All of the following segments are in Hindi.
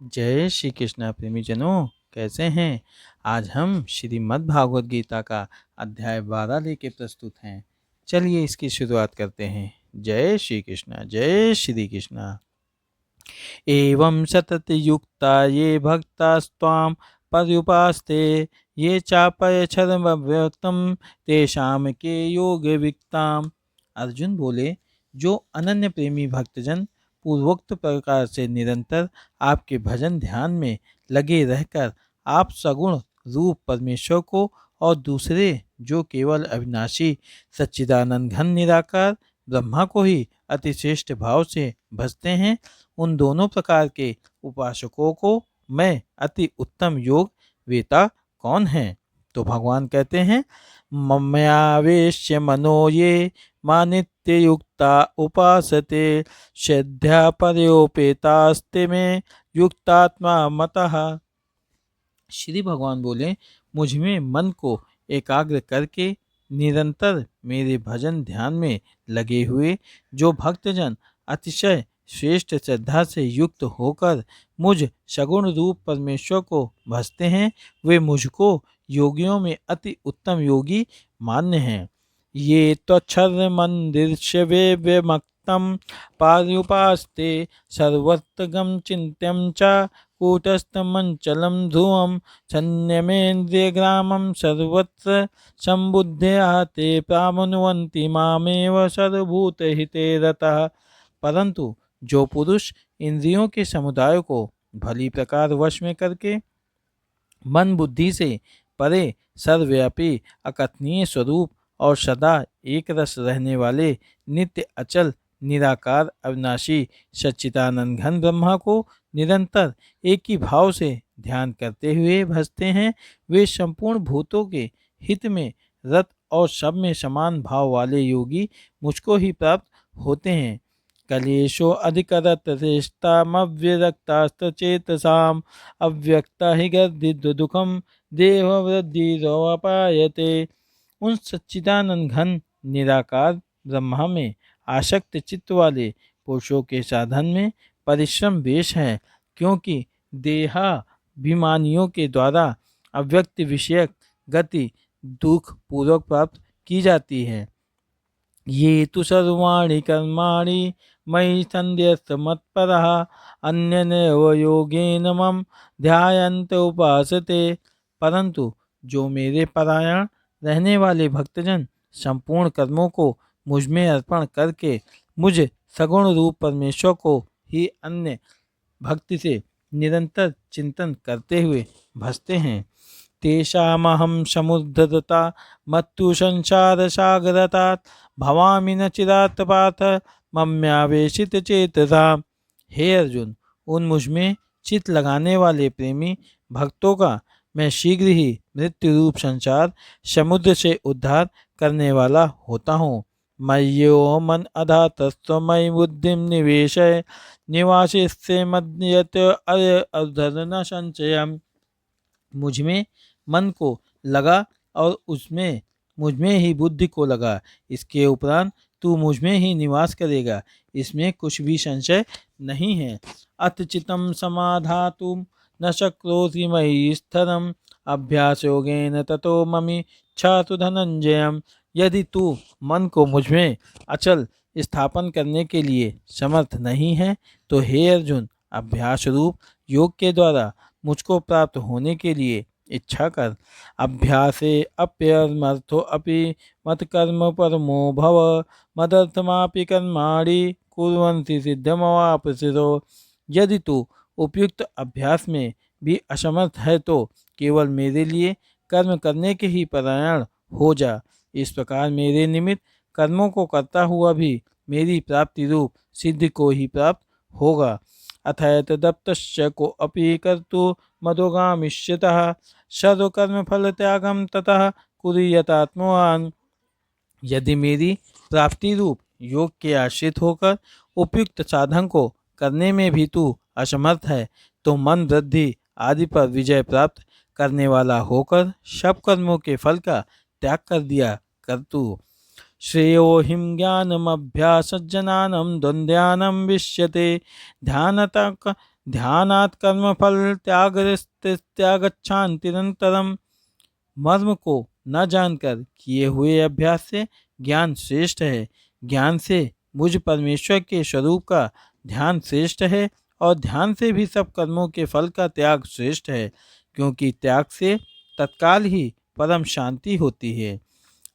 जय श्री कृष्ण प्रेमीजनों, कैसे हैं। आज हम श्रीमद् भागवत गीता का अध्याय 12 लेके प्रस्तुत हैं। चलिए इसकी शुरुआत करते हैं। जय श्री कृष्ण, जय श्री कृष्ण। एवं सतत युक्ता ये भक्तास्त्वां पर्युपास्ते ये चापयच्छदव्यक्तं तेषां के योग विक्ताम। अर्जुन बोले, जो अनन्य प्रेमी भक्तजन पूर्वोक्त प्रकार से निरंतर आपके भजन ध्यान में लगे रहकर आप सगुण रूप परमेश्वर को और दूसरे जो केवल अविनाशी सच्चिदानंद घन निराकार ब्रह्मा को ही अतिश्रेष्ठ भाव से भजते हैं, उन दोनों प्रकार के उपासकों को मैं अति उत्तम योग वेता कौन है। तो भगवान कहते हैं, मम्मयावेश्य मनो ये मानित्य युक्ता उपासते श्रद्धा पर्योपेतास्ते में युक्तात्मा मतः। श्री भगवान बोले, मुझ में मन को एकाग्र करके निरंतर मेरे भजन ध्यान में लगे हुए जो भक्तजन अतिशय श्रेष्ठ श्रद्धा से युक्त होकर मुझ सगुण रूप परमेश्वर को भजते हैं, वे मुझको योगियों में अति उत्तम योगी मान्य हैं। ये त्वच्छर मंदिर शिवे विमक्तम पार्युपास्ते सर्वत्रगम चिंत्यम च कूटस्थमंचलं ध्रुवं छन्यमेन्द्रियग्रामं सर्वत्र संबुद्धया ते प्राप्नुवन्ति मामेव सर्वभूतहिते रतः। परंतु जो पुरुष इंद्रियों के समुदाय को भली प्रकार वश में करके मन बुद्धि से परे सर्वव्यापी अकथनीय स्वरूप और सदा एक रस रहने वाले नित्य अचल निराकार अविनाशी सच्चिदानंद घन ब्रह्मा को निरंतर एक ही भाव से ध्यान करते हुए भजते हैं, वे संपूर्ण भूतों के हित में रत और सब में समान भाव वाले योगी मुझको ही प्राप्त होते हैं। कलेशो अधिकरतरेष्टामव्यक्तास्तचेतसाम अव्यक्ता हि गर्दित दुखम देहवृद्धिरवापायते। उन सच्चिदानंद घन निराकार ब्रह्मा में आसक्त चित्त वाले पुरुषों के साधन में परिश्रम बेश है, क्योंकि देहाभिमानियों के द्वारा अव्यक्त विषयक गति दुख पूर्वक प्राप्त की जाती है। ये तु सर्वाणि कर्माणि मयि सन्ध्यस्त मत्परः अन्यनेव योगेन मम ध्यायन्त उपासते। परंतु जो मेरे परायण रहने वाले भक्तजन संपूर्ण कर्मों को मुझ में अर्पण करके मुझ सगुण रूप परमेश्वर को ही अन्य भक्ति से निरंतर चिंतन करते हुए भजते हैं, तेषामहं समुद्धरता मत्तु संसार सागरतात् भवामि न चिरात् पार्थ मम्यावेशित चेतसा। हे अर्जुन, उन मुझ में चित लगाने वाले प्रेमी भक्तों का मैं शीघ्र ही मृत्यु रूप संसार समुद्र से उद्धार करने वाला होता हूँ। मय्यो मन अधातस्त्व मयि बुद्धिं निवेशय निवासिष्ये मद्यत अधर्न संचयम्। मुझ में मन को लगा और उसमें मुझ में ही बुद्धि को लगा, इसके उपरांत तू मुझ में ही निवास करेगा, इसमें कुछ भी संशय नहीं है। अथ चितम समाधातुम न शक्नोषि मयि स्थिरम अभ्यास योगेन ततो ममि छातु धनंजयम। यदि तू मन को मुझ में अचल स्थापन करने के लिए समर्थ नहीं है तो हे अर्जुन, अभ्यास रूप योग के द्वारा मुझको प्राप्त होने के लिए इच्छा कर। अभ्यासे अप्यमर्थो अपि मत कर्म परमो भव मदर्थमापि कर्माणि कुर्वन्ति सिद्धमवाप्सितो। यदि तू उपयुक्त अभ्यास में भी असमर्थ है तो केवल मेरे लिए कर्म करने के ही परायण हो जा। इस प्रकार मेरे निमित्त कर्मों को करता हुआ भी मेरी प्राप्ति रूप सिद्धि को ही प्राप्त होगा। अथैतदप्तस्य को अपि कर्तु मधुगामिष्यतः सर्वकर्म फल त्यागम ततः कुर्यात्मवान्। यदि मेरी प्राप्ति रूप योग के आश्रित होकर उपयुक्त साधन को करने में भी तू असमर्थ है तो मन वृद्धि आदि पर विजय प्राप्त करने वाला होकर सब कर्मों के फल का त्याग कर दिया कर तू। श्रेयो हिम ज्ञानमभ्यासज्जनानं द्वन्द्वानं विश्यते ध्यानतक ध्यानात् कर्मफल त्यागच्छान्ति निरंतरम। मर्म को न जानकर किए हुए अभ्यास से ज्ञान श्रेष्ठ है। ज्ञान से मुझ परमेश्वर के स्वरूप का ध्यान श्रेष्ठ है और ध्यान से भी सब कर्मों के फल का त्याग श्रेष्ठ है, क्योंकि त्याग से तत्काल ही परम शांति होती है।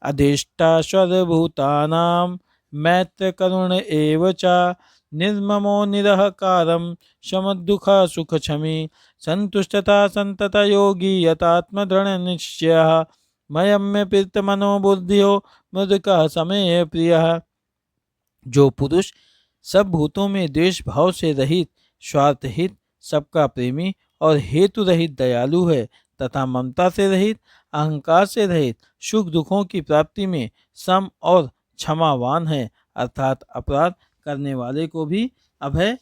अधिष्ठा सर्वभूतानां मैत्र करुण एव च निर्ममो निरहकारं समदुःख सुख क्षमी संतुष्टता संतत योगी यतात्मदृढ़ निश्चयः मयम्य प्रीत मनो बुद्धियो मृदुकः समय प्रियः। जो पुरुष सब भूतों में द्वेष भाव से रहित, स्वार्थहित, सबका प्रेमी और हेतु रहित दयालु है तथा ममता से रहित, अहंकार से रहित, सुख दुखों की प्राप्ति में सम और क्षमावान है, अर्थात अपराध करने वाले को भी अभय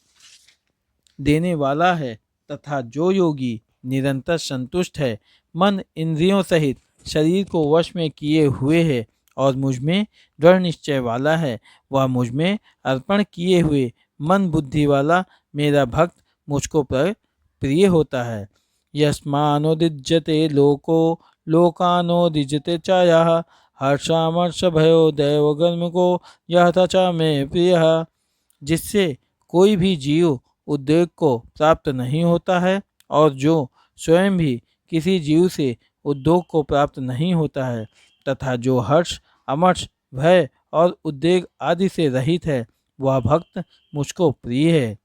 देने वाला है, तथा जो योगी निरंतर संतुष्ट है, मन इंद्रियों सहित शरीर को वश में किए हुए है और मुझ में दृढ़ निश्चय वाला है, वह मुझ में अर्पण किए हुए मन बुद्धि वाला मेरा भक्त मुझको प्रिय होता है। यस्मानोदिज्यते लोको लोकानोदिजते च यः हर्षामर्ष भयो दैवगर्म को यह च मे प्रियः। जिससे कोई भी जीव उद्वेग को प्राप्त नहीं होता है और जो स्वयं भी किसी जीव से उद्योग को प्राप्त नहीं होता है, तथा जो हर्ष अमर्ष भय और उद्वेग आदि से रहित है, वह भक्त मुझको प्रिय है।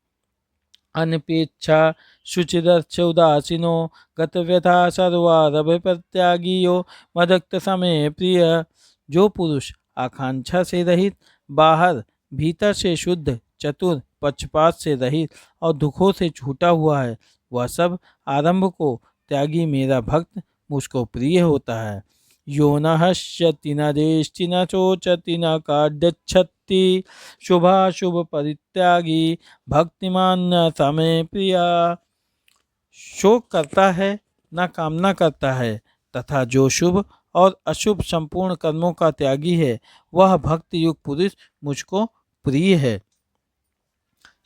अनपेक्षा शुचिदर्श उदासीनो गतव्यथा सर्वारभ्यपत्यागियो मदक्त समय प्रिय। जो पुरुष आकांक्षा से रहित, बाहर भीतर से शुद्ध, चतुर, पक्षपात से रहित और दुखों से छूटा हुआ है, वह सब आरंभ को त्यागी मेरा भक्त मुझको प्रिय होता है। यो न हश्यति न देष्टि न शोचति न काड्यच्छति शुभाशुभ परित्यागी भक्तिमान समय प्रिया। शोक करता है न कामना करता है तथा जो शुभ और अशुभ संपूर्ण कर्मों का त्यागी है, वह भक्त युक्त पुरुष मुझको प्रिय है।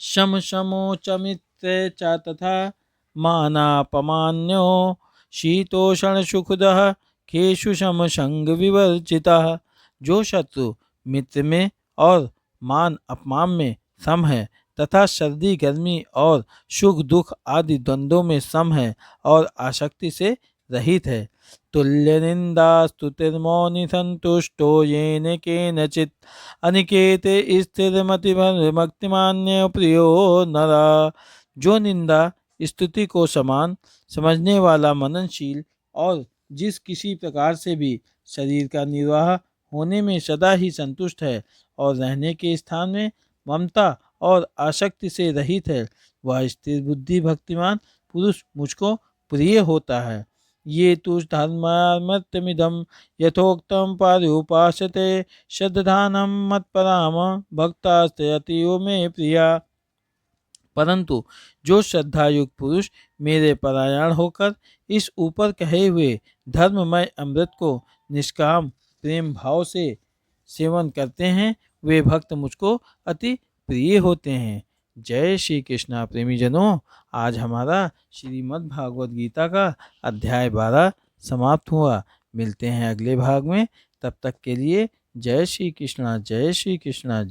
शम शमोच मित्रे च तथा मानापमान्यो शीतोषण सुखदः केशु सम संग विवर्जितः। जो शत्रु मित्र में और मान अपमान में सम है तथा सर्दी गर्मी और सुख दुख आदि द्वंद्वों में सम है और आसक्ति से रहित है। तुल्य निंदा स्तुतिर्मौनि संतुष्टो येन केनचित् अनिकेते स्थिरमति भक्तिमान्य प्रियो नरा। जो निंदा स्तुति को समान समझने वाला मननशील और जिस किसी प्रकार से भी शरीर का निर्वाह होने में सदा ही संतुष्ट है और रहने के स्थान में ममता और आसक्ति से रहित है, वह स्थिर बुद्धि भक्तिमान पुरुष मुझको प्रिय होता है। ये तु धर्ममर्त्यमिदं यथोक्तं पर्युपासते श्रद्धानं मत्पराम भक्तास्ते अतीव मे प्रिया। परंतु जो श्रद्धायुक्त पुरुष मेरे परायण होकर इस ऊपर कहे हुए धर्ममय अमृत को निष्काम प्रेम भाव से सेवन करते हैं, वे भक्त मुझको अति प्रिय होते हैं। जय श्री कृष्णा। प्रेमी जनों, आज हमारा श्रीमद् भागवत गीता का अध्याय 12 समाप्त हुआ। मिलते हैं अगले भाग में, तब तक के लिए जय श्री कृष्णा, जय श्री कृष्णा।